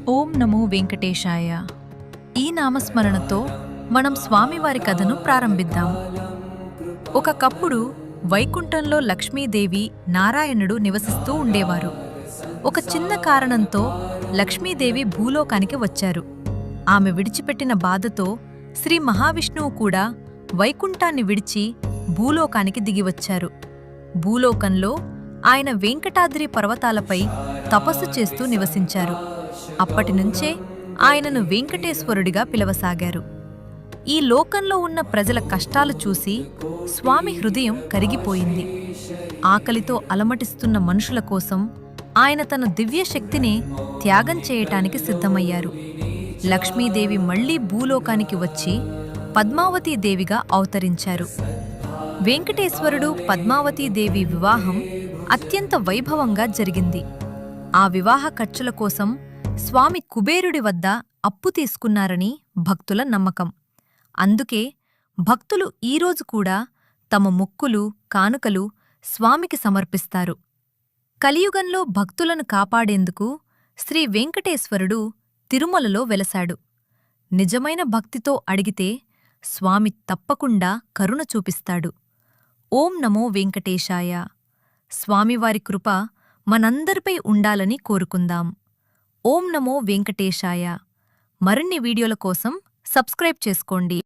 ఓం నమో వెంకటేశాయ. ఈ నామస్మరణతో మనం స్వామివారి కథను ప్రారంభిద్దాం. ఒకప్పుడు వైకుంఠంలో లక్ష్మీదేవి, నారాయణుడు నివసిస్తూ ఉండేవారు. ఒక చిన్న కారణంతో లక్ష్మీదేవి భూలోకానికి వచ్చారు. ఆమె విడిచిపెట్టిన బాధతో శ్రీ మహావిష్ణువు కూడా వైకుంఠాన్ని విడిచి భూలోకానికి దిగివచ్చారు. భూలోకంలో ఆయన వెంకటాద్రి పర్వతాలపై తపస్సు చేస్తూ నివసించారు. అప్పటినుంచే ఆయనను వెంకటేశ్వరుడిగా పిలవసాగారు. ఈ లోకంలో ఉన్న ప్రజల కష్టాలు చూసి స్వామి హృదయం కరిగిపోయింది. ఆకలితో అలమటిస్తున్న మనుషుల కోసం ఆయన తన దివ్యశక్తిని త్యాగం చేయటానికి సిద్ధమయ్యారు. లక్ష్మీదేవి మళ్లీ భూలోకానికి వచ్చి పద్మావతీదేవిగా అవతరించారు. వెంకటేశ్వరుడు పద్మావతీదేవి వివాహం అత్యంత వైభవంగా జరిగింది. ఆ వివాహ ఖర్చుల కోసం స్వామి కుబేరుడి వద్ద అప్పు తీసుకున్నారని భక్తుల నమ్మకం. అందుకే భక్తులు ఈరోజు కూడా తమ మొక్కులు, కానుకలు స్వామికి సమర్పిస్తారు. కలియుగంలో భక్తులను కాపాడేందుకు శ్రీ వెంకటేశ్వరుడు తిరుమలలో వెలసాడు. నిజమైన భక్తితో అడిగితే స్వామి తప్పకుండా కరుణ చూపిస్తాడు. ఓం నమో వెంకటేశాయ. స్వామివారి కృప మనందరిపై ఉండాలని కోరుకుందాం. ఓం నమో వెంకటేశాయ. మరిన్ని వీడియోల కోసం సబ్స్క్రైబ్ చేసుకోండి.